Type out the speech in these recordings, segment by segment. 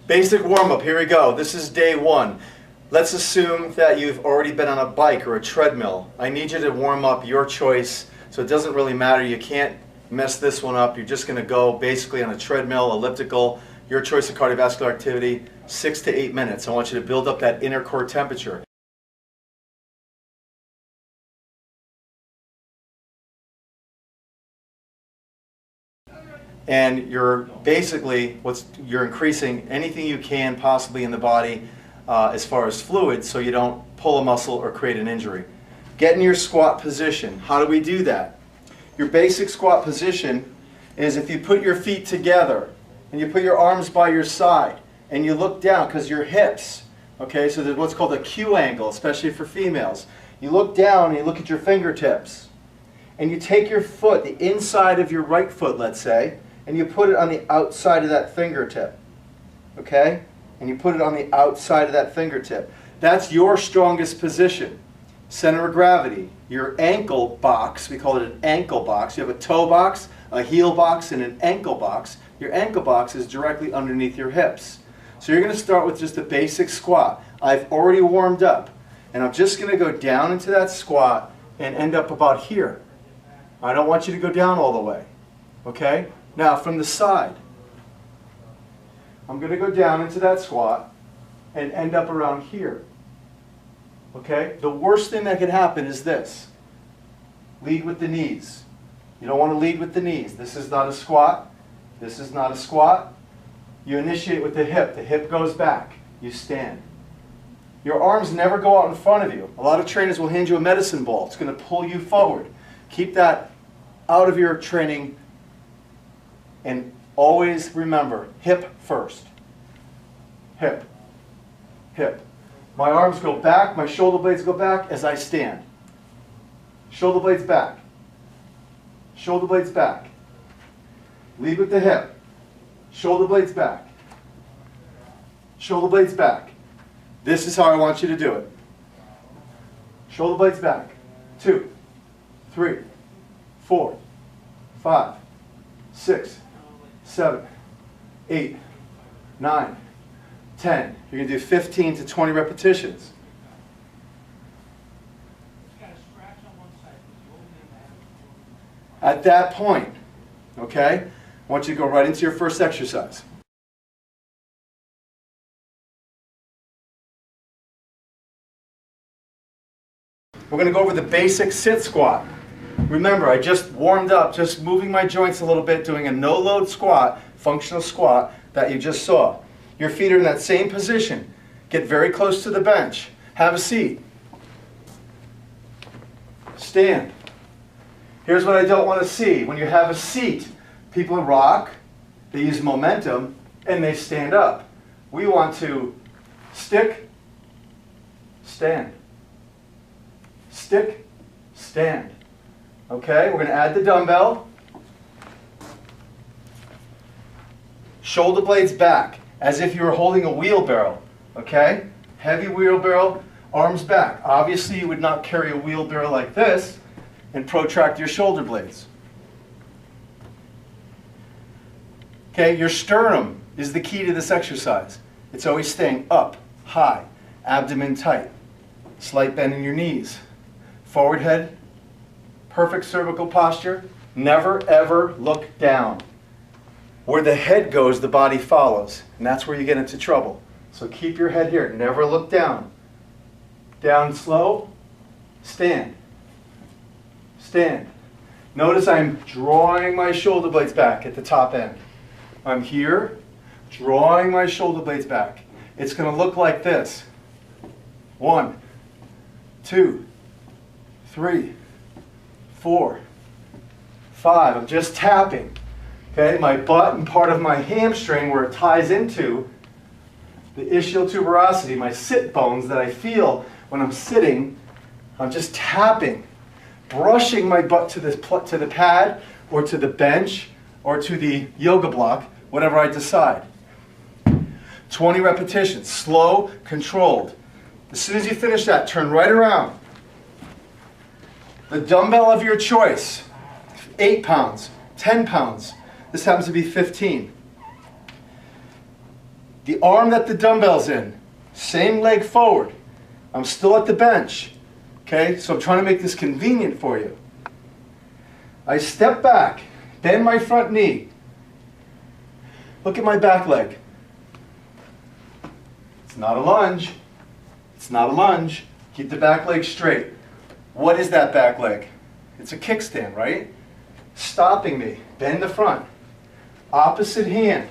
Basic warm-up, here we go. This is day one. Let's assume that you've already been on a bike or a treadmill. I need you to warm up your choice, so it doesn't really matter. You can't mess this one up. You're just going to go basically on a treadmill, elliptical, your choice of cardiovascular activity, 6 to 8 minutes. I want you to build up that inner core temperature. And you're basically, you're increasing anything you can possibly in the body as far as fluid, so you don't pull a muscle or create an injury. Get in your squat position. How do we do that? Your basic squat position is if you put your feet together and you put your arms by your side and you look down, because your hips, okay, so there's what's called a Q angle, especially for females. You look down and you look at your fingertips and you take your foot, the inside of your right foot, let's say, and you put it on the outside of that fingertip, okay? And you put it on the outside of that fingertip. That's your strongest position. Center of gravity, your ankle box, we call it an ankle box. You have a toe box, a heel box, and an ankle box. Your ankle box is directly underneath your hips. So you're going to start with just a basic squat. I've already warmed up, and I'm just going to go down into that squat and end up about here. I don't want you to go down all the way, okay? Now from the side, I'm going to go down into that squat and end up around here. Okay? The worst thing that could happen is this. Lead with the knees. You don't want to lead with the knees. This is not a squat. This is not a squat. You initiate with the hip. The hip goes back. You stand. Your arms never go out in front of you. A lot of trainers will hand you a medicine ball. It's going to pull you forward. Keep that out of your training. And always remember, hip first. Hip. Hip. My arms go back, my shoulder blades go back as I stand. Shoulder blades back. Shoulder blades back. Lead with the hip. Shoulder blades back. Shoulder blades back. This is how I want you to do it. Shoulder blades back. 2, 3, 4, 5, 6, 7, 8, 9, 10. You're going to do 15 to 20 repetitions. At that point, okay, I want you to go right into your first exercise. We're going to go over the basic sit squat. Remember, I just warmed up, just moving my joints a little bit, doing a no-load squat, functional squat that you just saw. Your feet are in that same position. Get very close to the bench. Have a seat. Stand. Here's what I don't want to see. When you have a seat, people rock, they use momentum, and they stand up. We want to stick, stand. Stick, stand. Okay, we're going to add the dumbbell. Shoulder blades back, as if you were holding a wheelbarrow. Okay, heavy wheelbarrow, arms back. Obviously, you would not carry a wheelbarrow like this and protract your shoulder blades. Okay, your sternum is the key to this exercise. It's always staying up, high, abdomen tight, slight bend in your knees, forward head, perfect cervical posture. Never ever look down. Where the head goes, the body follows, and that's where you get into trouble. So keep your head here. Never look down. Down slow. Stand. Stand. Notice I'm drawing my shoulder blades back at the top end. I'm here, drawing my shoulder blades back. It's going to look like this. 1, 2, 3, 4, 5. I'm just tapping. Okay, my butt and part of my hamstring where it ties into the ischial tuberosity, my sit bones that I feel when I'm sitting, I'm just tapping, brushing my butt to the pad or to the bench or to the yoga block, whatever I decide. 20 repetitions, slow, controlled. As soon as you finish that, turn right around. The dumbbell of your choice, 8 pounds, 10 pounds. This happens to be 15. The arm that the dumbbell's in, same leg forward. I'm still at the bench. Okay, so I'm trying to make this convenient for you. I step back, bend my front knee. Look at my back leg. It's not a lunge. It's not a lunge. Keep the back leg straight. What is that back leg? It's a kickstand, right? Stopping me. Bend the front. Opposite hand.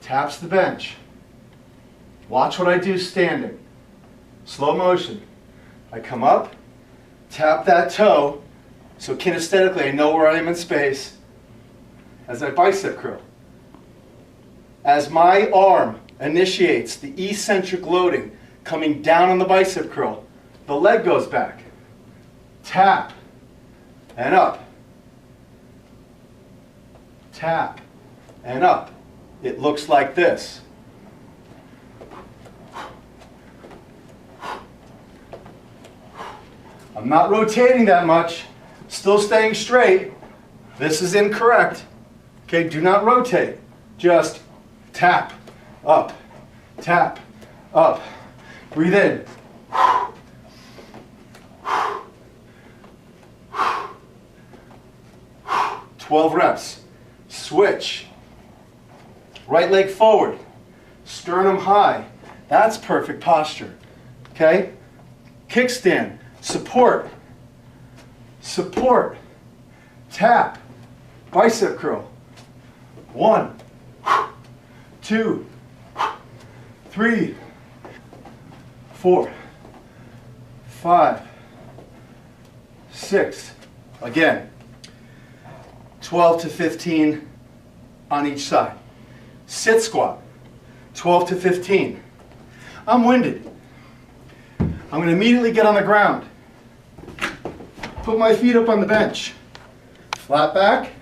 Taps the bench. Watch what I do standing. Slow motion. I come up, tap that toe, so kinesthetically I know where I am in space as I bicep curl. As my arm initiates the eccentric loading coming down on the bicep curl, the leg goes back. Tap and up. Tap and up. It looks like this. I'm not rotating that much, still staying straight. This is incorrect. Okay, do not rotate. Just tap, up, tap, up. Breathe in. 12 reps. Switch. Right leg forward. Sternum high. That's perfect posture. Okay? Kickstand. Support. Support. Tap. Bicep curl. 1, 2, 3, 4, 5, 6. Again. 12 to 15 on each side. Sit squat. 12 to 15. I'm winded. I'm going to immediately get on the ground. Put my feet up on the bench. Flat back.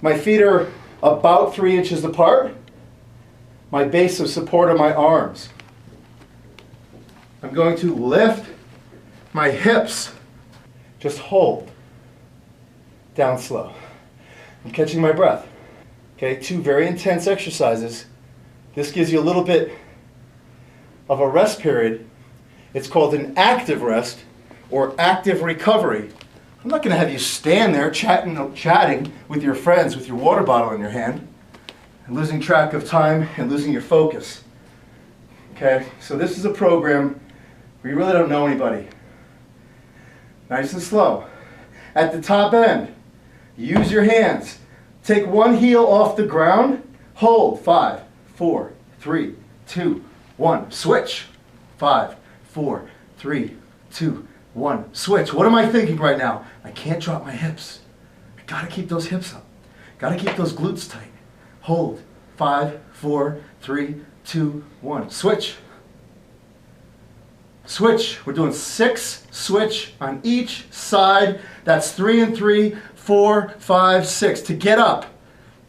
My feet are about 3 inches apart. My base of support are my arms. I'm going to lift my hips. Just hold. Down slow. I'm catching my breath. Okay, 2 very intense exercises. This gives you a little bit of a rest period. It's called an active rest or active recovery. I'm not going to have you stand there chatting with your friends with your water bottle in your hand and losing track of time and losing your focus. Okay, so this is a program where you really don't know anybody. Nice and slow. At the top end, use your hands. Take one heel off the ground. Hold. 5, 4, 3, 2, 1. Switch. 5, 4, 3, 2, 1. Switch. What am I thinking right now? I can't drop my hips. I gotta keep those hips up. Gotta keep those glutes tight. Hold. 5, 4, 3, 2, 1. Switch. Switch. We're doing 6 switch on each side. That's 3 and 3, 4, 5, 6. To get up,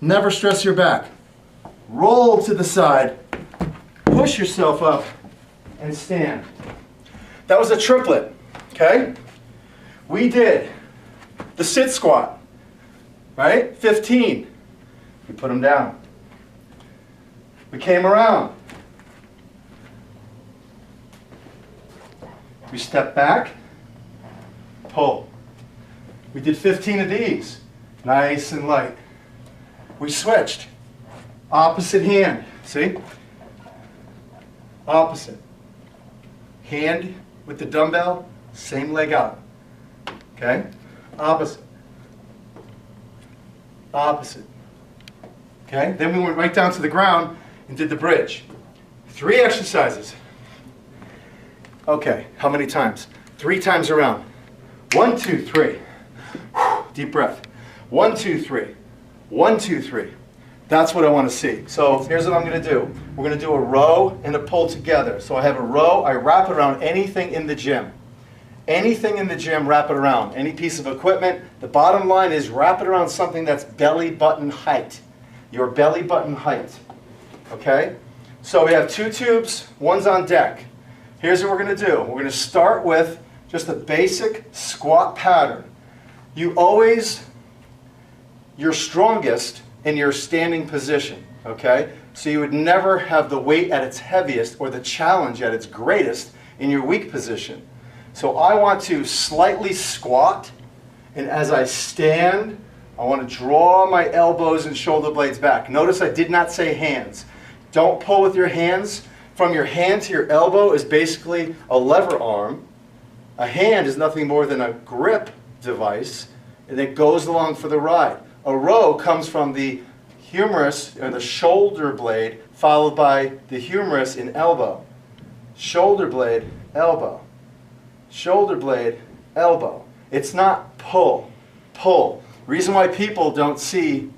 never stress your back. Roll to the side, push yourself up, and stand. That was a triplet, okay? We did the sit squat, right? 15. We put them down. We came around. We step back, pull. We did 15 of these, nice and light. We switched, opposite hand, see? Opposite. Hand with the dumbbell, same leg out, okay? Opposite. Opposite. Okay, then we went right down to the ground and did the bridge. 3 exercises. Okay, how many times? 3 times around. 1, 2, 3. Deep breath. 1, 2, 3. 1, 2, 3. That's what I want to see. So here's what I'm going to do. We're going to do a row and a pull together. So I have a row. I wrap it around anything in the gym. Anything in the gym, wrap it around. Any piece of equipment. The bottom line is wrap it around something that's belly button height. Your belly button height. Okay? So we have 2 tubes. One's on deck. Here's what we're going to do. We're going to start with just a basic squat pattern. You're strongest in your standing position, okay? So you would never have the weight at its heaviest or the challenge at its greatest in your weak position. So I want to slightly squat, and as I stand, I want to draw my elbows and shoulder blades back. Notice I did not say hands. Don't pull with your hands. From your hand to your elbow is basically a lever arm. A hand is nothing more than a grip device, and it goes along for the ride. A row comes from the humerus, or the shoulder blade, followed by the humerus in elbow. Shoulder blade, elbow. Shoulder blade, elbow. It's not pull, pull. Reason why people don't see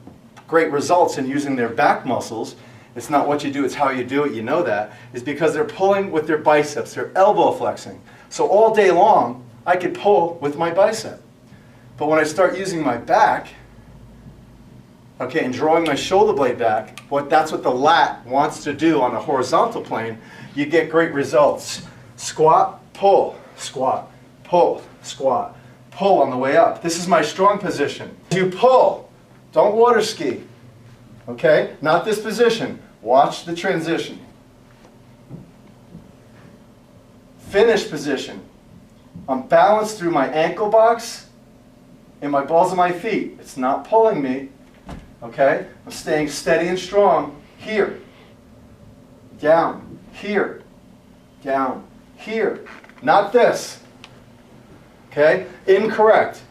great results in using their back muscles, it's not what you do, it's how you do it, you know that, is because they're pulling with their biceps, they're elbow flexing. So all day long, I could pull with my bicep. But when I start using my back, okay, and drawing my shoulder blade back, that's what the lat wants to do on a horizontal plane, you get great results. Squat, pull, squat, pull, squat, pull on the way up. This is my strong position. You pull, don't water ski, okay? Not this position. Watch the transition. Finish position. I'm balanced through my ankle box and my balls of my feet. It's not pulling me. Okay? I'm staying steady and strong here. Down. Here. Down. Here. Not this. Okay? Incorrect.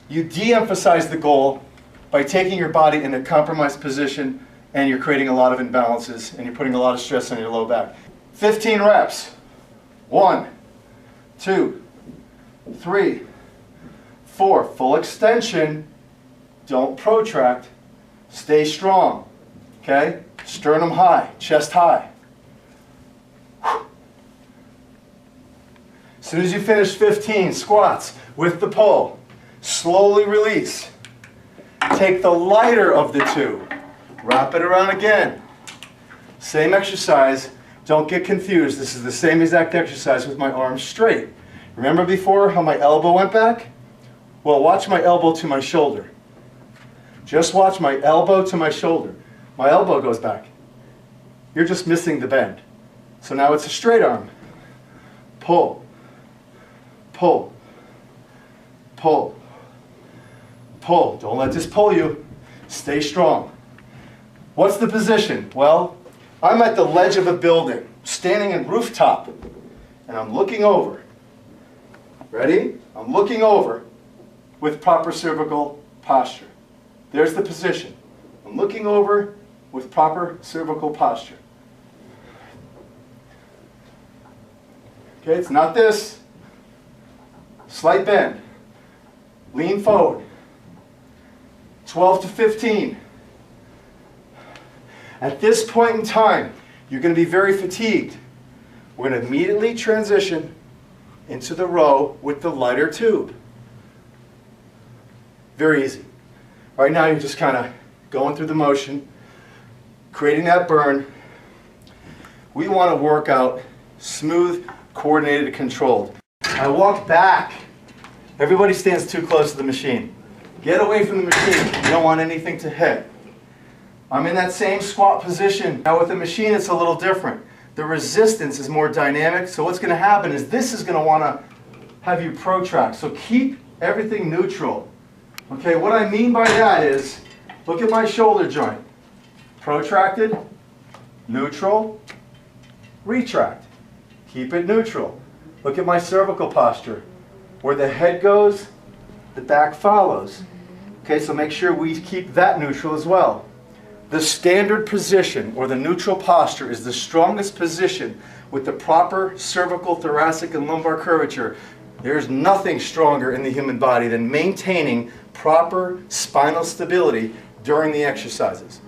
You de-emphasize the goal by taking your body in a compromised position, and you're creating a lot of imbalances and you're putting a lot of stress on your low back. 15 reps. 1, 2, 3, 4. Full extension. Don't protract. Stay strong. Okay? Sternum high, chest high. As soon as you finish 15 squats with the pull, slowly release. Take the lighter of the two. Wrap it around again. Same exercise. Don't get confused. This is the same exact exercise with my arms straight. Remember before how my elbow went back? Well, watch my elbow to my shoulder. Just watch my elbow to my shoulder. My elbow goes back. You're just missing the bend. So now it's a straight arm. Pull, pull, pull, pull. Don't let this pull you. Stay strong. What's the position? Well, I'm at the ledge of a building, standing in rooftop, and I'm looking over. Ready? I'm looking over with proper cervical posture. There's the position. I'm looking over with proper cervical posture. Okay, it's not this. Slight bend. Lean forward. 12 to 15. At this point in time, you're going to be very fatigued. We're going to immediately transition into the row with the lighter tube. Very easy. Right now you're just kind of going through the motion, creating that burn. We want to work out smooth, coordinated, controlled. I walk back. Everybody stands too close to the machine. Get away from the machine. You don't want anything to hit. I'm in that same squat position. Now with the machine it's a little different. The resistance is more dynamic, so what's going to happen is this is going to want to have you protract. So keep everything neutral. Okay, what I mean by that is, look at my shoulder joint. Protracted, neutral, retract. Keep it neutral. Look at my cervical posture. Where the head goes, the back follows. Okay, so make sure we keep that neutral as well. The standard position, or the neutral posture, is the strongest position with the proper cervical, thoracic, and lumbar curvature. There's nothing stronger in the human body than maintaining proper spinal stability during the exercises.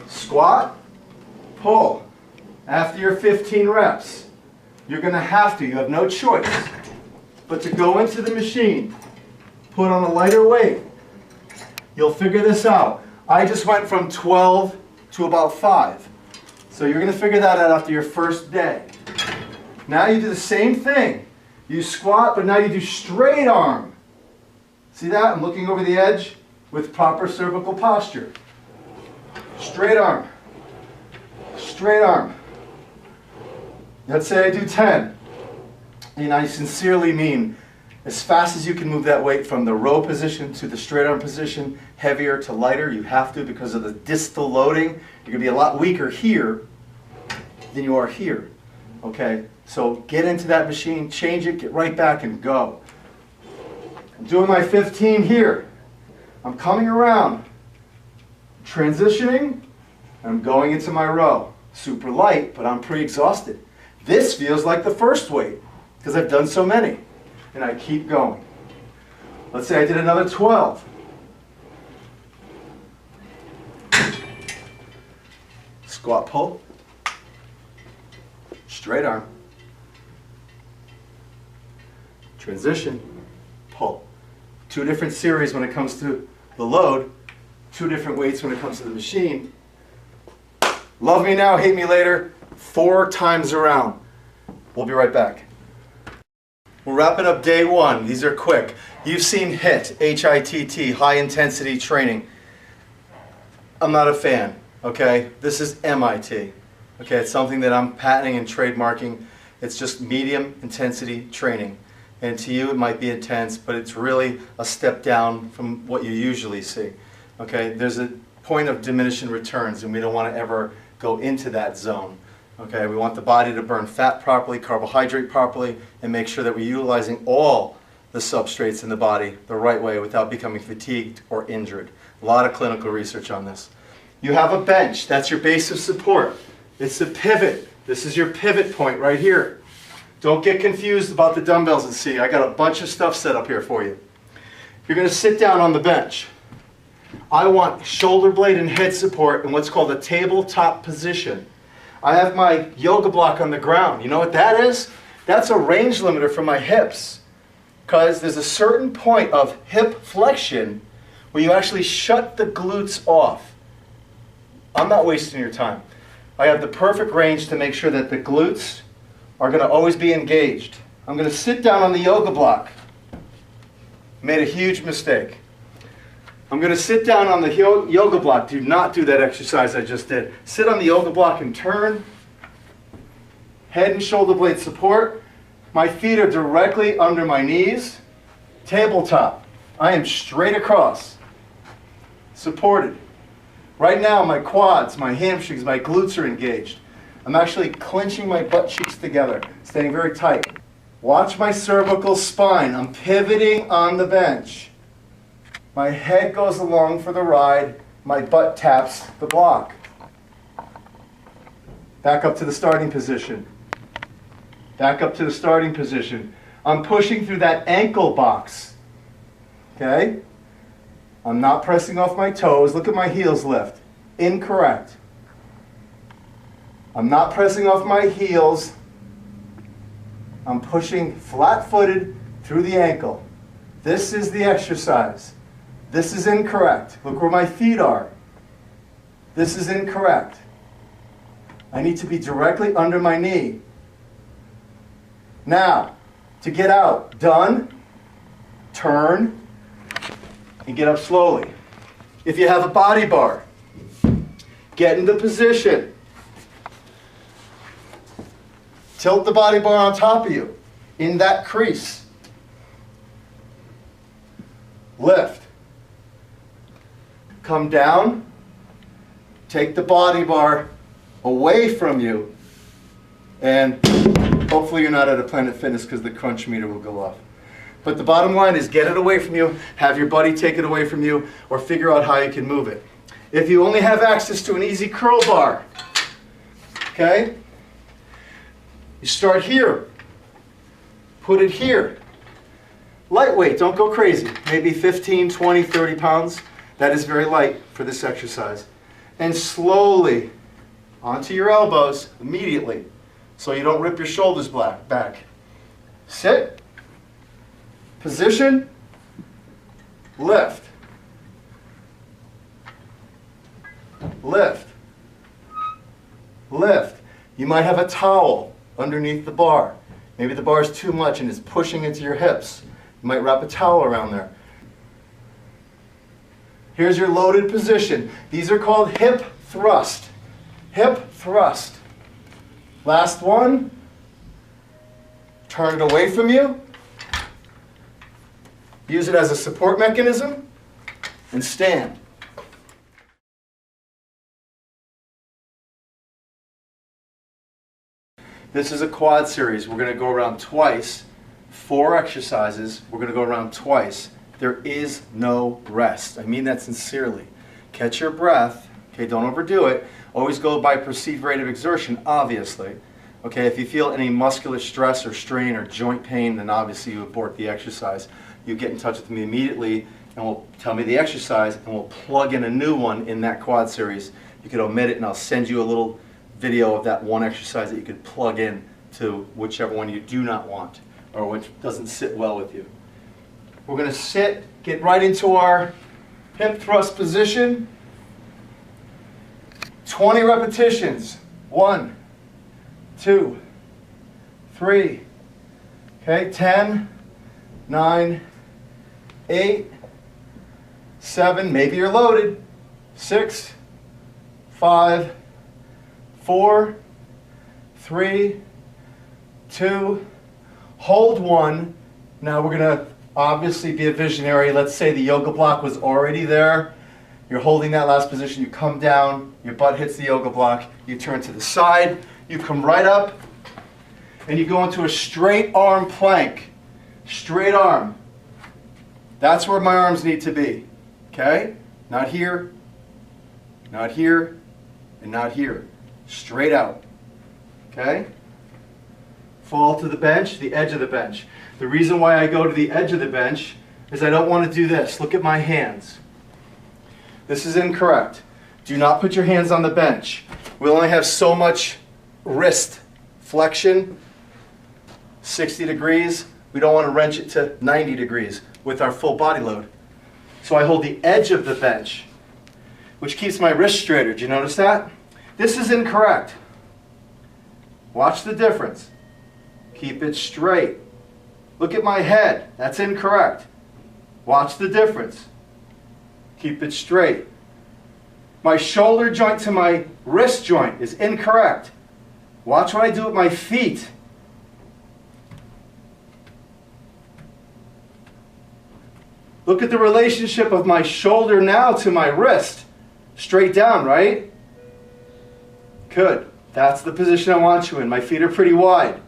Squat, pull. After your 15 reps, you're going to have to, you have no choice, but to go into the machine, put on a lighter weight. You'll figure this out. I just went from 12 to about 5. So you're going to figure that out after your first day. Now you do the same thing. You squat, but now you do straight arm. See that? I'm looking over the edge with proper cervical posture. Straight arm. Straight arm. Let's say I do 10. And I sincerely mean as fast as you can move that weight from the row position to the straight arm position, heavier to lighter. You have to because of the distal loading. You're going to be a lot weaker here than you are here. Okay? So get into that machine, change it, get right back and go. I'm doing my 15 here. I'm coming around, transitioning, and I'm going into my row. Super light, but I'm pretty exhausted. This feels like the first weight because I've done so many. And I keep going. Let's say I did another 12. Squat pull. Straight arm. Transition. Pull. 2 different series when it comes to the load. 2 different weights when it comes to the machine. Love me now, hate me later. 4 times around. We'll be right back. We're wrapping up day 1. These are quick. You've seen HIIT, H-I-T-T, high intensity training. I'm not a fan, okay? This is MIT, okay? It's something that I'm patenting and trademarking. It's just medium intensity training. And to you it might be intense, but it's really a step down from what you usually see, okay? There's a point of diminishing returns and we don't want to ever go into that zone. Okay, we want the body to burn fat properly, carbohydrate properly, and make sure that we're utilizing all the substrates in the body the right way without becoming fatigued or injured. A lot of clinical research on this. You have a bench. That's your base of support. It's the pivot. This is your pivot point right here. Don't get confused about the dumbbells and see. I got a bunch of stuff set up here for you. You're going to sit down on the bench. I want shoulder blade and head support in what's called a tabletop position. I have my yoga block on the ground. You know what that is? That's a range limiter for my hips. Because there's a certain point of hip flexion where you actually shut the glutes off. I'm not wasting your time. I have the perfect range to make sure that the glutes are going to always be engaged. I'm going to sit down on the yoga block. Made a huge mistake. I'm going to sit down on the yoga block. Do not do that exercise I just did. Sit on the yoga block and turn. Head and shoulder blade support. My feet are directly under my knees. Tabletop. I am straight across. Supported. Right now my quads, my hamstrings, my glutes are engaged. I'm actually clenching my butt cheeks together, staying very tight. Watch my cervical spine. I'm pivoting on the bench. My head goes along for the ride. My butt taps the block. Back up to the starting position. Back up to the starting position. I'm pushing through that ankle box. Okay? I'm not pressing off my toes. Look at my heels lift. Incorrect. I'm not pressing off my heels. I'm pushing flat-footed through the ankle. This is the exercise. This is incorrect. Look where my feet are. This is incorrect. I need to be directly under my knee. Now, to get out, done, turn, and get up slowly. If you have a body bar, get into position. Tilt the body bar on top of you, in that crease. Lift. Come down, take the body bar away from you, and hopefully you're not at a Planet Fitness because the crunch meter will go off. But the bottom line is get it away from you, have your buddy take it away from you, or figure out how you can move it. If you only have access to an easy curl bar, okay, you start here, put it here. Lightweight, don't go crazy, maybe 15, 20, 30 pounds. That is very light for this exercise. And slowly onto your elbows immediately so you don't rip your shoulders back. Sit, position, lift, lift, lift. You might have a towel underneath the bar. Maybe the bar is too much and it's pushing into your hips. You might wrap a towel around there. Here's your loaded position. These are called hip thrust. Hip thrust. Last one. Turn it away from you. Use it as a support mechanism and stand. This is a quad series. We're going to go around twice. 4 exercises. We're going to go around twice. There is no rest. I mean that sincerely. Catch your breath. Okay, don't overdo it. Always go by perceived rate of exertion, obviously. Okay, if you feel any muscular stress or strain or joint pain, then obviously you abort the exercise. You get in touch with me immediately and will tell me the exercise, and we'll plug in a new one in that quad series. You could omit it, and I'll send you a little video of that one exercise that you could plug in to whichever one you do not want or which doesn't sit well with you. We're going to sit, get right into our hip thrust position. 20 repetitions. 1, 2, 3. Okay, 10, 9, 8, 7. Maybe you're loaded. 6, 5, 4, 3, 2. Hold 1. Now we're going to obviously be a visionary. Let's say the yoga block was already there. You're holding that last position. You come down. Your butt hits the yoga block. You turn to the side. You come right up. And you go into a straight arm plank. Straight arm. That's where my arms need to be. Okay? Not here. Not here. And not here. Straight out. Okay? Fall to the bench, the edge of the bench. The reason why I go to the edge of the bench is I don't want to do this. Look at my hands. This is incorrect. Do not put your hands on the bench. We only have so much wrist flexion, 60 degrees. We don't want to wrench it to 90 degrees with our full body load. So I hold the edge of the bench, which keeps my wrist straighter. Do you notice that? This is incorrect. Watch the difference. Keep it straight. Look at my head. That's incorrect. Watch the difference. Keep it straight. My shoulder joint to my wrist joint is incorrect. Watch what I do with my feet. Look at the relationship of my shoulder now to my wrist. Straight down, right? Good. That's the position I want you in. My feet are pretty wide.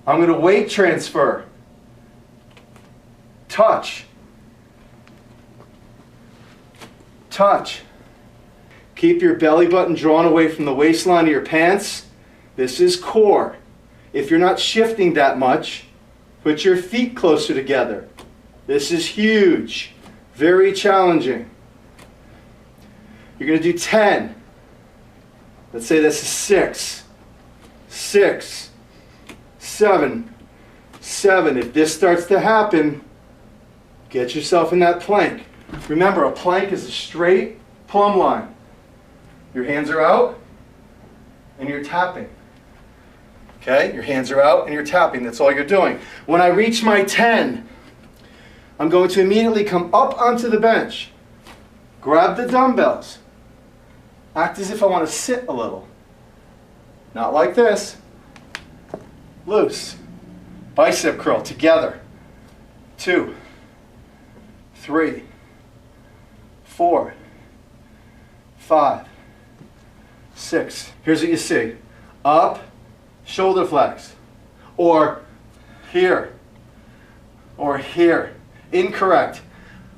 I'm going to weight transfer. Touch. Touch. Keep your belly button drawn away from the waistline of your pants. This is core. If you're not shifting that much, put your feet closer together. This is huge. Very challenging. You're going to do 10. Let's say this is 6. 6. 7. 7. If this starts to happen, get yourself in that plank. Remember, a plank is a straight plumb line. Your hands are out and you're tapping. Okay? Your hands are out and you're tapping. That's all you're doing. When I reach my 10, I'm going to immediately come up onto the bench. Grab the dumbbells. Act as if I want to sit a little. Not like this. Loose. Bicep curl together. 2, 3, 4, 5, 6. Here's what you see. Up, shoulder flex. Or here. Or here. Incorrect.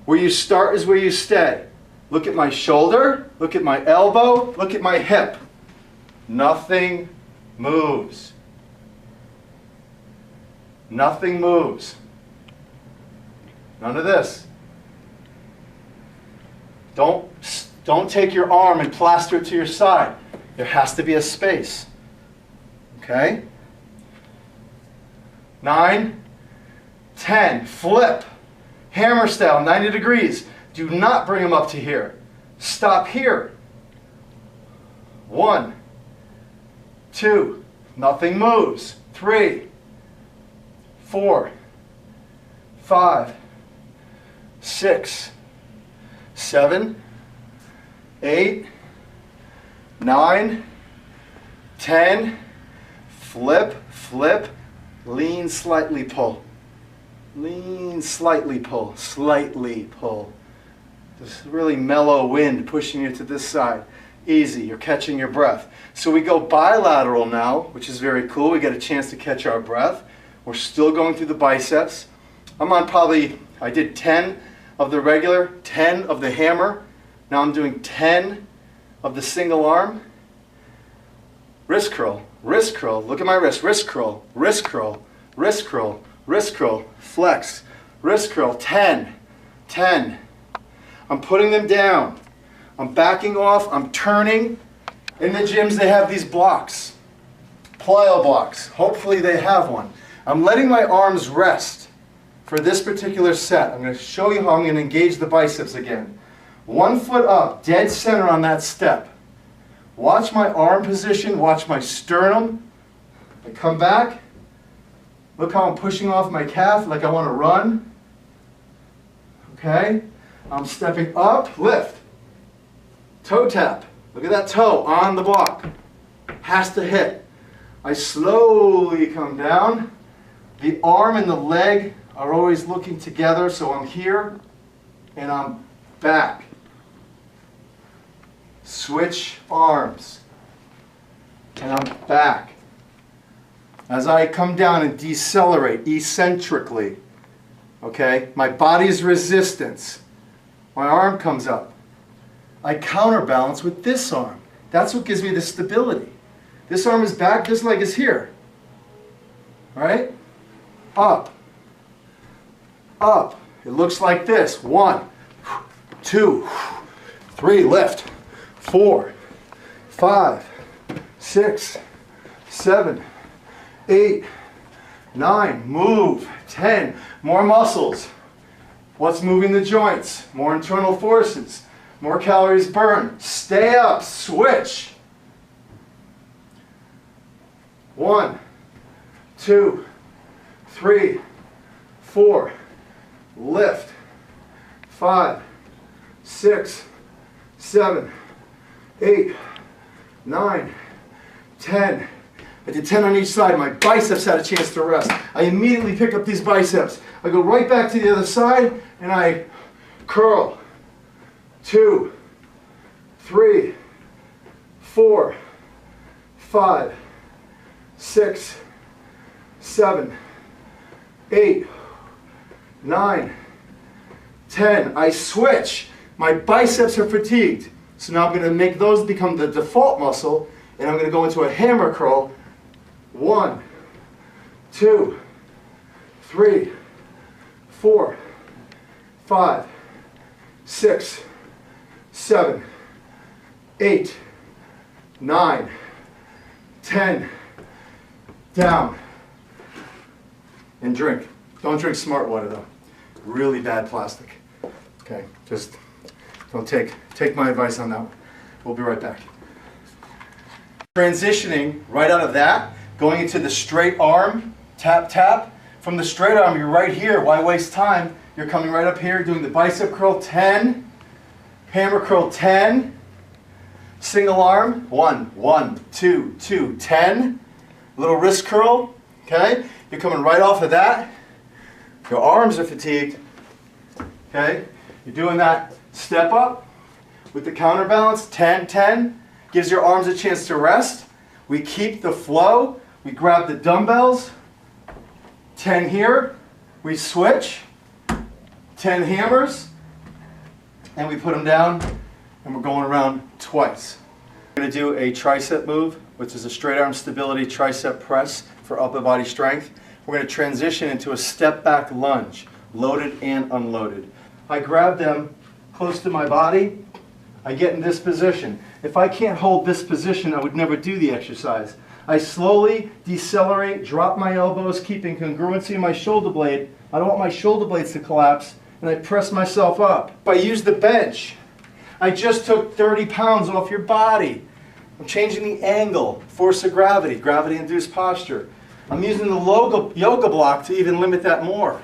Where you start is where you stay. Look at my shoulder, look at my elbow, look at my hip. Nothing moves. Nothing moves. None of this. Don't take your arm and plaster it to your side. There has to be a space. Okay? 9, 10, flip. Hammer style, 90 degrees. Do not bring them up to here. Stop here. 1, 2, nothing moves. 3, 4, 5, 6, 7, 8, 9, 10, flip, flip, lean, slightly pull. Lean, slightly pull, slightly pull. This really mellow wind pushing you to this side. Easy, you're catching your breath. So we go bilateral now, which is very cool. We get a chance to catch our breath. We're still going through the biceps. I'm on probably, I did 10 of the regular, 10 of the hammer. Now I'm doing 10 of the single arm. Wrist curl, look at my wrist, wrist curl, wrist curl, wrist curl, wrist curl, flex, wrist curl, 10, 10. I'm putting them down. I'm backing off, I'm turning. In the gyms they have these blocks, plyo blocks. Hopefully they have one. I'm letting my arms rest for this particular set. I'm going to show you how I'm going to engage the biceps again. 1 foot up, dead center on that step. Watch my arm position, watch my sternum. I come back. Look how I'm pushing off my calf like I want to run. Okay? I'm stepping up, lift. Toe tap. Look at that toe on the block. Has to hit. I slowly come down. The arm and the leg are always looking together, so I'm here and I'm back. Switch arms. And I'm back. As I come down and decelerate eccentrically, okay, my body's resistance. My arm comes up. I counterbalance with this arm. That's what gives me the stability. This arm is back, this leg is here. Right? Up. Up. It looks like this. 1, 2, 3, lift. 4, 5, 6, 7, 8, 9, move. 10, more muscles. What's moving the joints? More internal forces. More calories burned. Stay up, switch. 1, 2, 3, 4, lift. 5, 6, 7, 8, 9, 10. I did 10 on each side. My biceps had a chance to rest. I immediately pick up these biceps. I go right back to the other side and I curl. 2, 3, 4, 5, 6, 7, 8, 9, 10. I switch. My biceps are fatigued. So now I'm going to make those become the default muscle, and I'm going to go into a hammer curl. 1, 2, 3, 4, 5, 6, 7, 8, 9, 10. Down. And drink. Don't drink smart water though. Really bad plastic. Okay, just don't take my advice on that one. We'll be right back. Transitioning right out of that, going into the straight arm, tap, tap. From the straight arm, you're right here. Why waste time? You're coming right up here, doing the bicep curl, 10. Hammer curl, 10. Single arm, 1, 1, 2, 2, 10. Little wrist curl, okay? You're coming right off of that. Your arms are fatigued, okay? You're doing that step up with the counterbalance, 10, 10. Gives your arms a chance to rest. We keep the flow. We grab the dumbbells, 10 here. We switch, 10 hammers, and we put them down, and we're going around twice. We're going to do a tricep move, which is a straight arm stability tricep press for upper body strength. We're going to transition into a step back lunge, loaded and unloaded. I grab them close to my body. I get in this position. If I can't hold this position, I would never do the exercise. I slowly decelerate, drop my elbows, keeping congruency in my shoulder blade. I don't want my shoulder blades to collapse, and I press myself up. I use the bench. I just took 30 pounds off your body. I'm changing the angle, force of gravity, gravity-induced posture. I'm using the yoga block to even limit that more.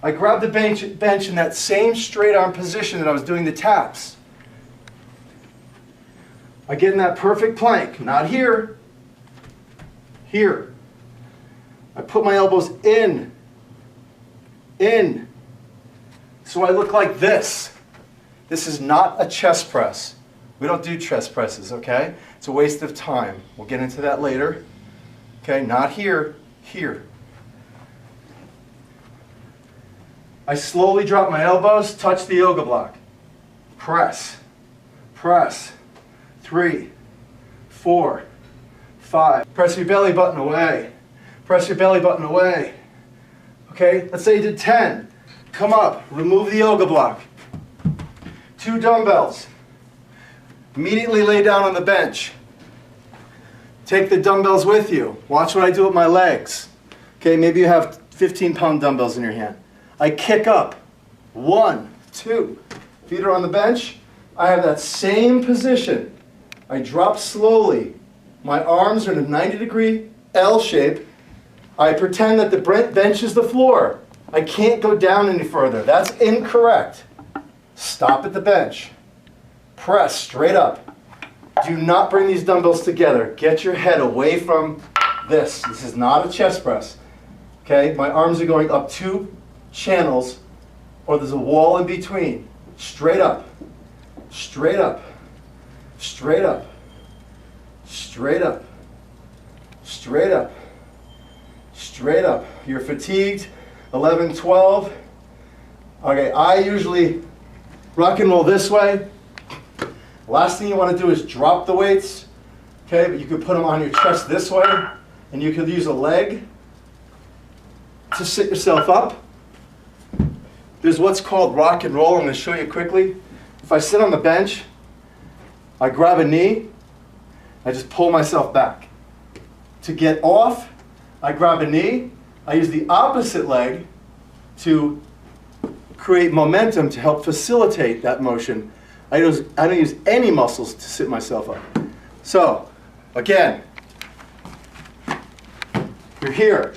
I grab the bench in that same straight arm position that I was doing the taps. I get in that perfect plank, not here, here. I put my elbows in, so I look like this. This is not a chest press. We don't do chest presses, okay? It's a waste of time. We'll get into that later. Okay, not here, here. I slowly drop my elbows, touch the yoga block. Press, press. 3, 4, 5. Press your belly button away. Press your belly button away. Okay, let's say you did 10. Come up, remove the yoga block. 2 dumbbells. Immediately lay down on the bench. Take the dumbbells with you. Watch what I do with my legs. Okay, maybe you have 15-pound dumbbells in your hand. I kick up. 1, 2. Feet are on the bench. I have that same position. I drop slowly. My arms are in a 90-degree L shape. I pretend that the bench is the floor. I can't go down any further. That's incorrect. Stop at the bench. Press straight up. Do not bring these dumbbells together. Get your head away from this. This is not a chest press. Okay? My arms are going up 2 channels, or there's a wall in between. Straight up. Straight up. Straight up, straight up, straight up, straight up. You're fatigued, 11, 12. Okay, I usually rock and roll this way. Last thing you want to do is drop the weights, okay, but you could put them on your chest this way, and you could use a leg to sit yourself up. There's what's called rock and roll. I'm going to show you quickly. If I sit on the bench, I grab a knee, I just pull myself back. To get off, I grab a knee, I use the opposite leg to create momentum to help facilitate that motion. I don't use any muscles to sit myself up. So, again, you're here.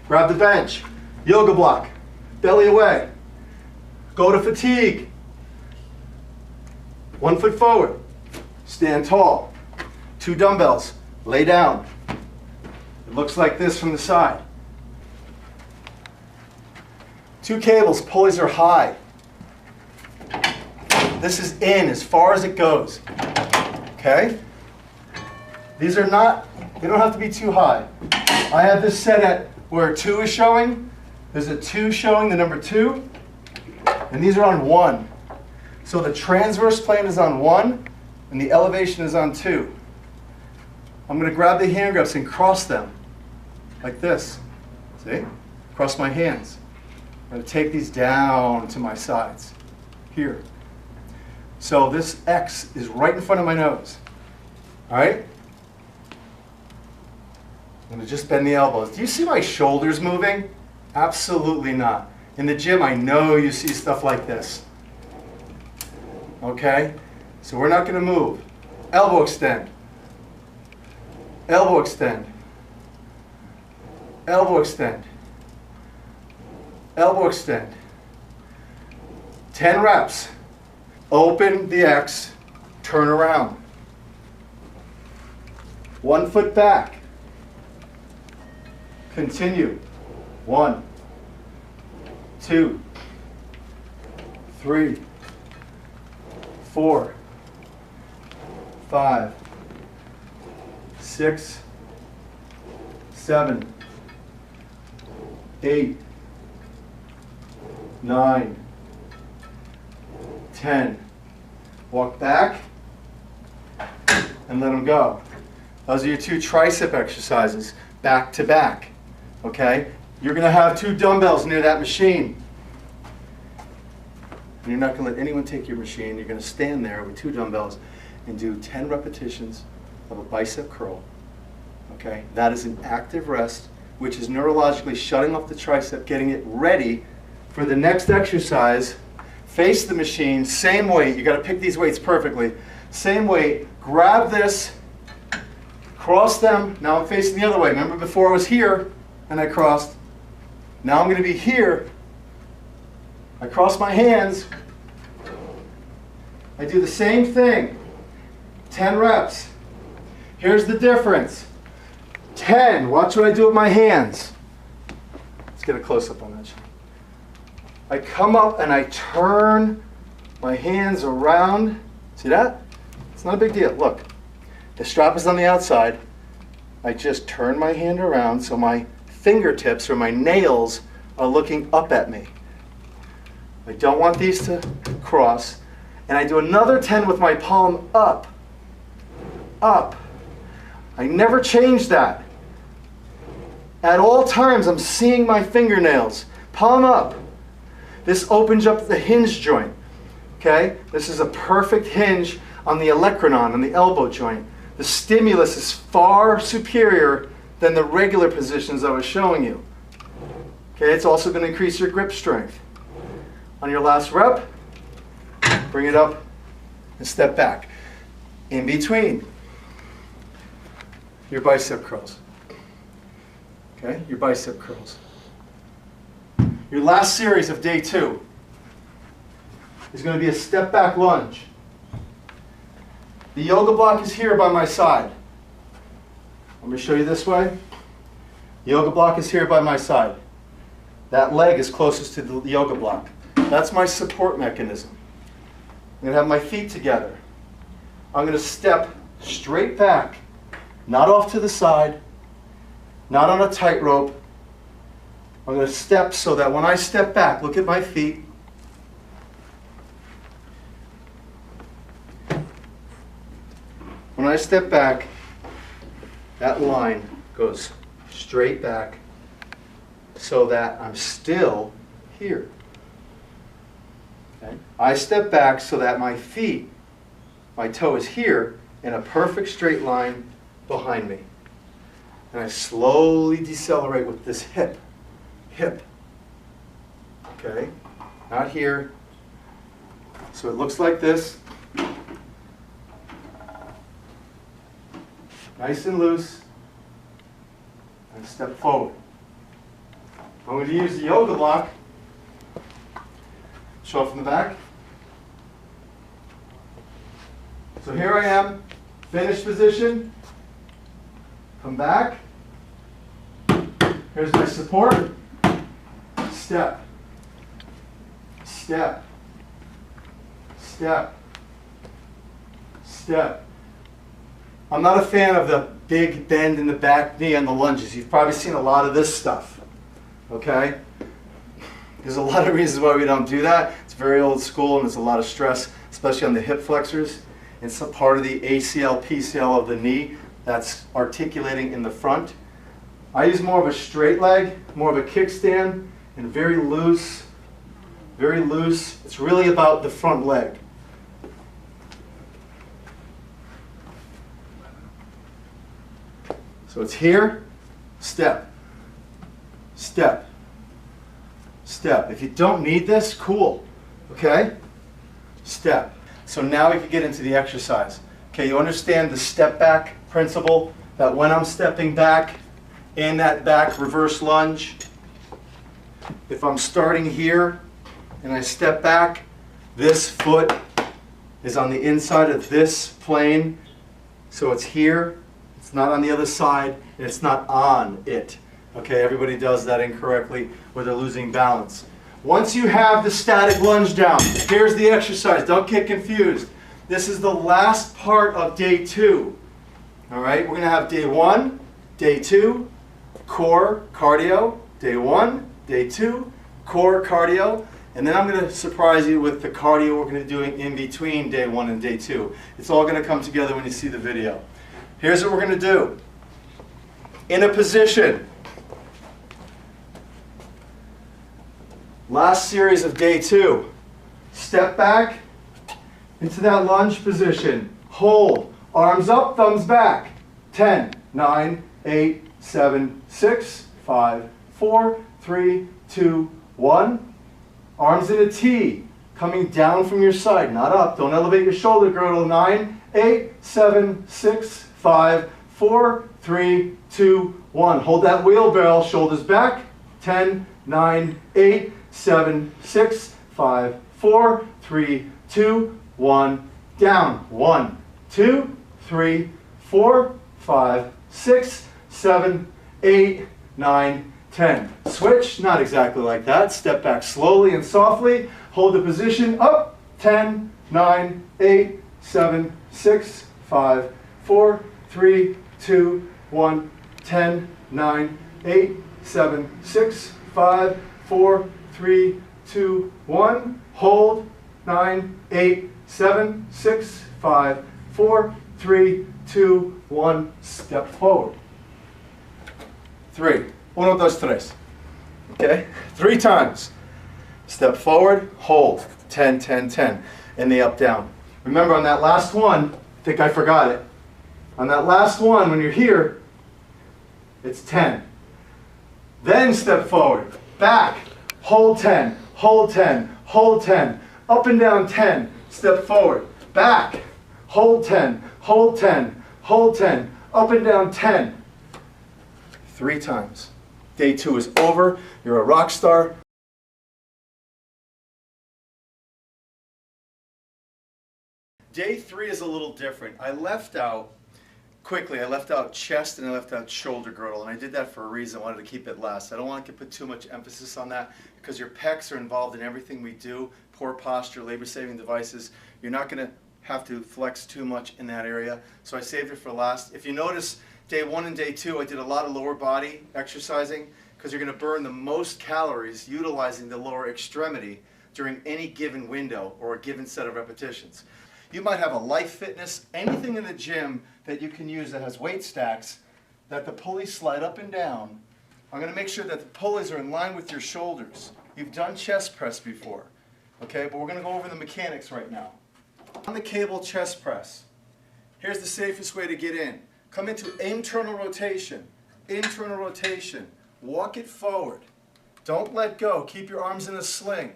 Grab the bench, yoga block, belly away. Go to fatigue. 1 foot forward, stand tall. 2 dumbbells, lay down. It looks like this from the side. 2 cables, pulleys are high. This is in as far as it goes. Okay? These are not, they don't have to be too high. I have this set at where 2 is showing. There's a 2 showing, the number 2. And these are on 1. So the transverse plane is on 1, and the elevation is on 2. I'm going to grab the hand grips and cross them, like this. See? Cross my hands. I'm going to take these down to my sides, here. So this X is right in front of my nose. All right? I'm going to just bend the elbows. Do you see my shoulders moving? Absolutely not. In the gym, I know you see stuff like this. Okay? So we're not going to move. Elbow extend. Elbow extend. Elbow extend. Elbow extend. 10 reps. Open the X, turn around. 1 foot back. Continue. 1, 2, 3, 4, 5, 6, 7, 8, 9, 10. Walk back and let them go. Those are your 2 tricep exercises, back to back. Okay? You're going to have 2 dumbbells near that machine. And you're not going to let anyone take your machine. You're going to stand there with 2 dumbbells and do 10 repetitions of a bicep curl. Okay? That is an active rest, which is neurologically shutting off the tricep, getting it ready for the next exercise. Face the machine, same weight. You got to pick these weights perfectly. Same weight. Grab this, cross them. Now I'm facing the other way. Remember before I was here and I crossed. Now I'm going to be here. I cross my hands. I do the same thing. 10 reps. Here's the difference. 10. Watch what I do with my hands. Let's get a close-up on that. I come up and I turn my hands around. See that? It's not a big deal. Look, the strap is on the outside. I just turn my hand around so my fingertips or my nails are looking up at me. I don't want these to cross. And I do another 10 with my palm up. Up. I never change that. At all times, I'm seeing my fingernails. Palm up. This opens up the hinge joint. Okay? This is a perfect hinge on the olecranon, on the elbow joint. The stimulus is far superior than the regular positions I was showing you. Okay? It's also going to increase your grip strength. On your last rep, bring it up and step back. In between, your bicep curls. Okay, your bicep curls. Your last series of day 2 is going to be a step back lunge. The yoga block is here by my side. Let me show you this way. The yoga block is here by my side. That leg is closest to the yoga block. That's my support mechanism. I'm going to have my feet together. I'm going to step straight back, not off to the side, not on a tightrope. I'm going to step so that when I step back, look at my feet. When I step back, that line goes straight back so that I'm still here. Okay? I step back so that my feet, my toe is here in a perfect straight line behind me. And I slowly decelerate with this hip. Hip. Okay? Not here. So it looks like this. Nice and loose. And step forward. I'm going to use the yoga block. Show it from the back. So here I am, finished position. Come back. Here's my support. Step. Step. Step. Step. I'm not a fan of the big bend in the back knee on the lunges. You've probably seen a lot of this stuff. Okay? There's a lot of reasons why we don't do that. It's very old school and there's a lot of stress, especially on the hip flexors. It's a part of the ACL, PCL of the knee that's articulating in the front. I use more of a straight leg, more of a kickstand, and very loose, very loose. It's really about the front leg. So it's here, step, step, step. If you don't need this, cool, okay? Step. So now we can get into the exercise. Okay, you understand the step back principle, that when I'm stepping back in that back reverse lunge, if I'm starting here and I step back, this foot is on the inside of this plane, so it's here, it's not on the other side, and it's not on it. Okay, everybody does that incorrectly where they're losing balance. Once you have the static lunge down, here's the exercise. Don't get confused. This is the last part of day 2. All right, we're going to have day 1, day 2, core, cardio, day 1, day 2, core, cardio, and then I'm going to surprise you with the cardio we're going to be doing in between day 1 and day 2. It's all going to come together when you see the video. Here's what we're going to do. In a position. Last series of day 2. Step back into that lunge position. Hold. Arms up, thumbs back. 10, 9, 8, 7, 6, 5, 4, 3, 2, 1. Arms in a T. Coming down from your side, not up. Don't elevate your shoulder girdle. 9, 8, 7, 6, 5, 4, 3, 2, 1. Hold that wheelbarrow, shoulders back. 10, 9, 8, 7, 6, 5, 4, 3, 2, 1. Down. 1, 2, 3, 4, 5, 6, 7, 8, 9, 10. Switch, not exactly like that. Step back slowly and softly. Hold the position up. 10, 9, 8, 7, 6, 5, 4, 3, 2, 1. 10, 9, 8, 7, 6, 5, 4, 3, 2, 1. Hold. 9, 8, 7, 6, 5, 4, 3, 2, 1. Step forward. 3. 1, 2, 3. Okay? 3 times. Step forward, hold. 10, 10, 10. In the up, down. Remember on that last one, I think I forgot it. On that last one, when you're here, it's 10. Then step forward, back, hold 10, hold 10, hold 10, up and down 10, step forward, back, hold 10, hold 10, hold 10, up and down 10. 3 times. Day 2 is over. You're a rock star. Day 3 is a little different. I left out chest and I left out shoulder girdle, and I did that for a reason. I wanted to keep it last. I don't want to put too much emphasis on that because your pecs are involved in everything we do. Poor posture, labor-saving devices. You're not going to have to flex too much in that area, so I saved it for last. If you notice, day 1 and day 2, I did a lot of lower body exercising because you're going to burn the most calories utilizing the lower extremity during any given window or a given set of repetitions. You might have a Life Fitness, anything in the gym that you can use that has weight stacks that the pulleys slide up and down. I'm going to make sure that the pulleys are in line with your shoulders. You've done chest press before, okay? But we're going to go over the mechanics right now. On the cable chest press, here's the safest way to get in. Come into internal rotation, walk it forward. Don't let go, keep your arms in a sling.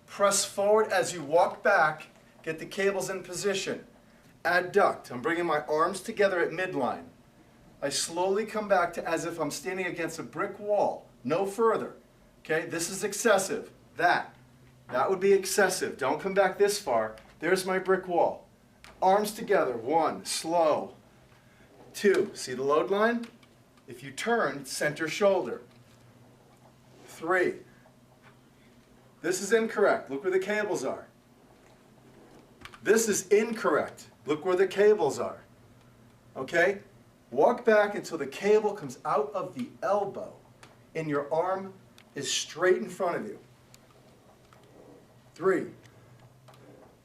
Press forward as you walk back. Get the cables in position. Adduct. I'm bringing my arms together at midline. I slowly come back to as if I'm standing against a brick wall. No further. Okay, this is excessive. That would be excessive. Don't come back this far. There's my brick wall. Arms together. 1, slow. 2, see the load line? If you turn, center shoulder. 3, this is incorrect. Look where the cables are. This is incorrect. Look where the cables are. Okay? Walk back until the cable comes out of the elbow and your arm is straight in front of you. 3,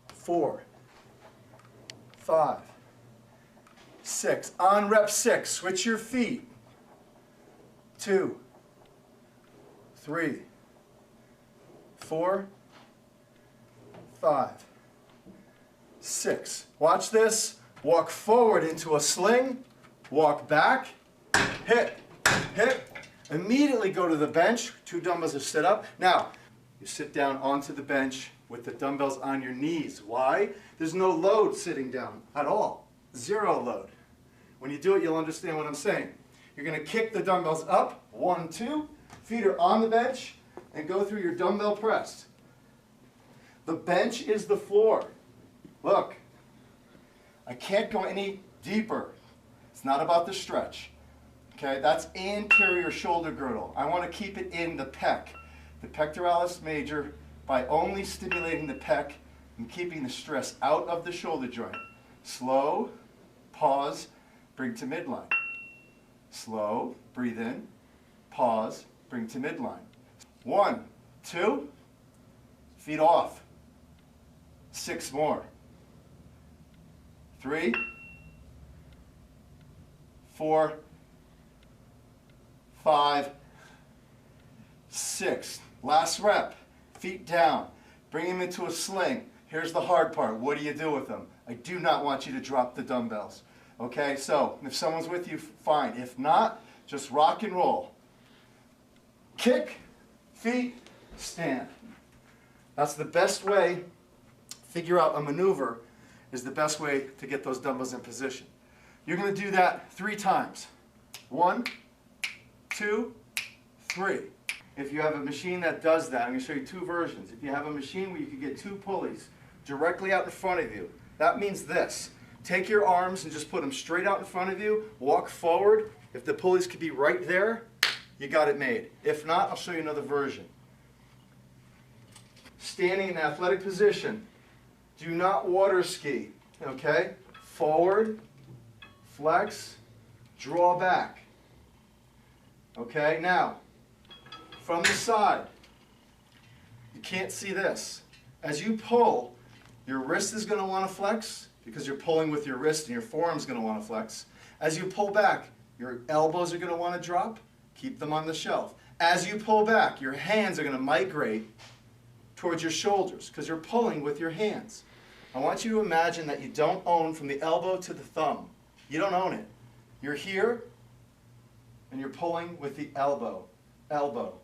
4, 5, 6. On rep 6, switch your feet. 2, 3, 4, 5, 6. Watch this. Walk forward into a sling. Walk back. Hit. Hit. Immediately go to the bench. 2 dumbbells are set up. Now, you sit down onto the bench with the dumbbells on your knees. Why? There's no load sitting down at all. 0 load. When you do it, you'll understand what I'm saying. You're going to kick the dumbbells up. 1, 2. Feet are on the bench. And go through your dumbbell press. The bench is the floor. Look, I can't go any deeper. It's not about the stretch. Okay, that's anterior shoulder girdle. I want to keep it in the pec, the pectoralis major, by only stimulating the pec and keeping the stress out of the shoulder joint. Slow, pause, bring to midline. Slow, breathe in, pause, bring to midline. 1, 2, feet off. 6 more. 3, 4, 5, 6. Last rep. Feet down. Bring them into a sling. Here's the hard part. What do you do with them? I do not want you to drop the dumbbells. Okay, so if someone's with you, fine. If not, just rock and roll. Kick, feet, stand. That's the best way. Figure out a maneuver is the best way to get those dumbbells in position. You're going to do that 3 times. 1, 2, 3. if you have a machine that does that, I'm going to show you two versions. If you have a machine where you can get two pulleys directly out in front of you, that means this. Take your arms and just put them straight out in front of you, walk forward. If the pulleys could be right there, you got it made. If not, I'll show you another version. Standing in athletic position. Do not water ski, okay? Forward, flex, draw back. Okay, now, from the side, you can't see this. As you pull, your wrist is going to want to flex because you're pulling with your wrist and your forearm's going to want to flex. As you pull back, your elbows are going to want to drop. Keep them on the shelf. As you pull back, your hands are going to migrate towards your shoulders because you're pulling with your hands. I want you to imagine that you don't own from the elbow to the thumb. You don't own it. You're here and you're pulling with the elbow. Elbow.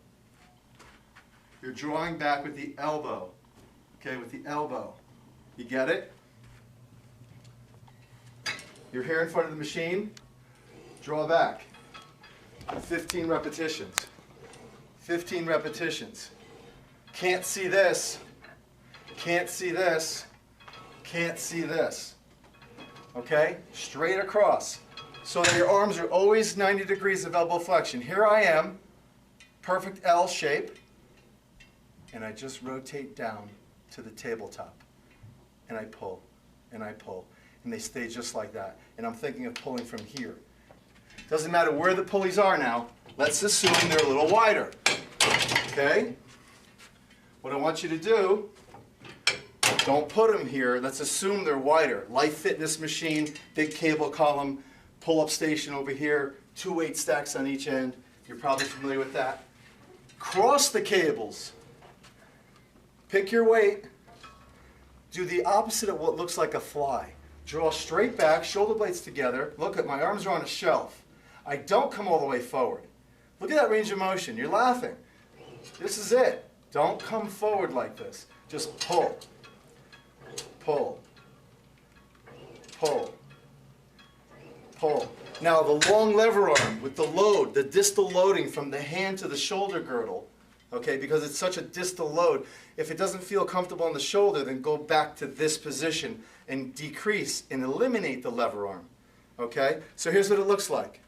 You're drawing back with the elbow. Okay, with the elbow. You get it? You're here in front of the machine. Draw back. 15 repetitions. 15 repetitions. Can't see this. Can't see this. Can't see this. Okay? Straight across. So that your arms are always 90 degrees of elbow flexion. Here I am. Perfect L shape. And I just rotate down to the tabletop. And I pull. And I pull. And they stay just like that. And I'm thinking of pulling from here. Doesn't matter where the pulleys are now. Let's assume they're a little wider. Okay? What I want you to do, don't put them here. Let's assume they're wider. Life Fitness machine, big cable column, pull-up station over here, 2 weight stacks on each end. You're probably familiar with that. Cross the cables. Pick your weight. Do the opposite of what looks like a fly. Draw straight back, shoulder blades together. Look at my arms are on a shelf. I don't come all the way forward. Look at that range of motion. You're laughing. This is it. Don't come forward like this. Just pull. Pull. Pull. Pull. Now the long lever arm with the load, the distal loading from the hand to the shoulder girdle, okay, because it's such a distal load, if it doesn't feel comfortable on the shoulder, then go back to this position and decrease and eliminate the lever arm. Okay? So here's what it looks like.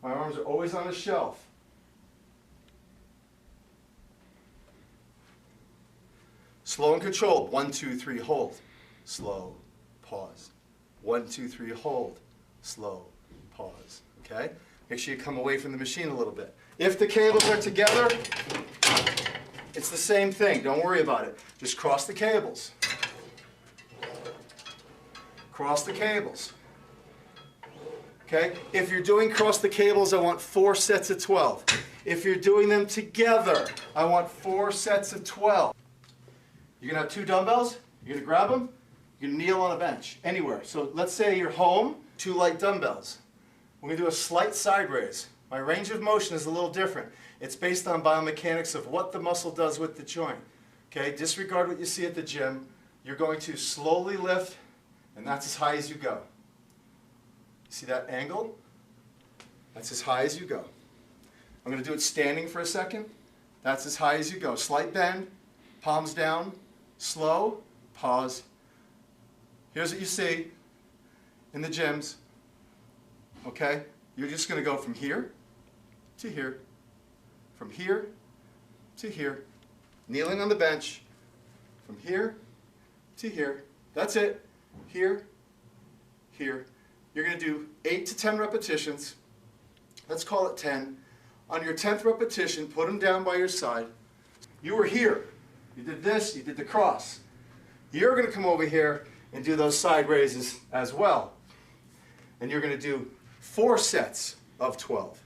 My arms are always on a shelf. Slow and controlled. 1, 2, 3, hold. Slow, pause. 1, 2, 3, hold. Slow, pause. Okay? Make sure you come away from the machine a little bit. If the cables are together, it's the same thing. Don't worry about it. Just cross the cables. Cross the cables. Okay? If you're doing cross the cables, I want 4 sets of 12. If you're doing them together, I want 4 sets of 12. You're going to have 2 dumbbells. You're going to grab them. You're going to kneel on a bench, anywhere. So let's say you're home, 2 light dumbbells. We're going to do a slight side raise. My range of motion is a little different. It's based on biomechanics of what the muscle does with the joint. Okay? Disregard what you see at the gym. You're going to slowly lift, and that's as high as you go. See that angle? That's as high as you go. I'm going to do it standing for a second. That's as high as you go. Slight bend, palms down, slow, pause. Here's what you see in the gyms. Okay? You're just going to go from here to here, from here to here, kneeling on the bench, from here to here. That's it. Here, here. You're going to do 8 to 10 repetitions. Let's call it 10. On your 10th repetition, put them down by your side. You were here. You did this, you did the cross. You're going to come over here and do those side raises as well. And you're going to do 4 sets of 12.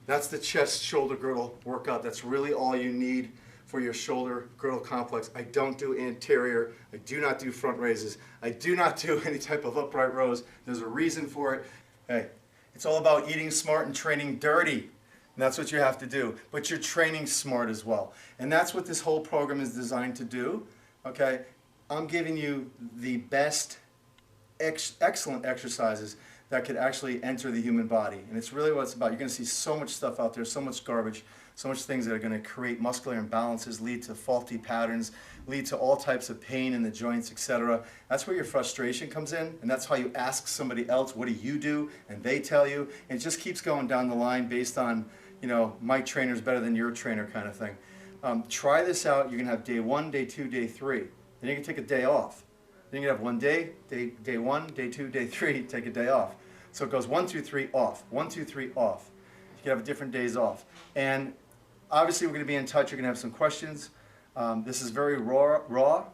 That's the chest shoulder girdle workout. That's really all you need for your shoulder girdle complex. I don't do anterior. I do not do front raises. I do not do any type of upright rows. There's a reason for it. Hey, it's all about eating smart and training dirty. And that's what you have to do. But you're training smart as well. And that's what this whole program is designed to do. Okay? I'm giving you the best, excellent exercises that could actually enter the human body. And it's really what it's about. You're going to see so much stuff out there, so much garbage, so much things that are going to create muscular imbalances, lead to faulty patterns, lead to all types of pain in the joints, etc. That's where your frustration comes in, and that's how you ask somebody else, what do you do? And they tell you, and it just keeps going down the line based on, you know, my trainer's better than your trainer kind of thing. Try this out. You're going to have day 1, day 2, day 3. Then you can take a day off. Then you have one day, day 1, day 2, day 3, take a day off. So it goes 1, 2, 3, off, 1, 2, 3, off. You can have different days off. And obviously we're going to be in touch. You're going to have some questions. This is very raw.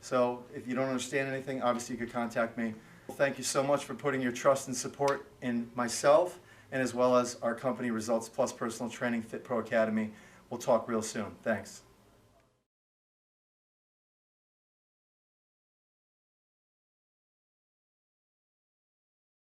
So if you don't understand anything, obviously you could contact me. Thank you so much for putting your trust and support in myself, and as well as our company, Results Plus Personal Training Fit Pro Academy. We'll talk real soon. Thanks.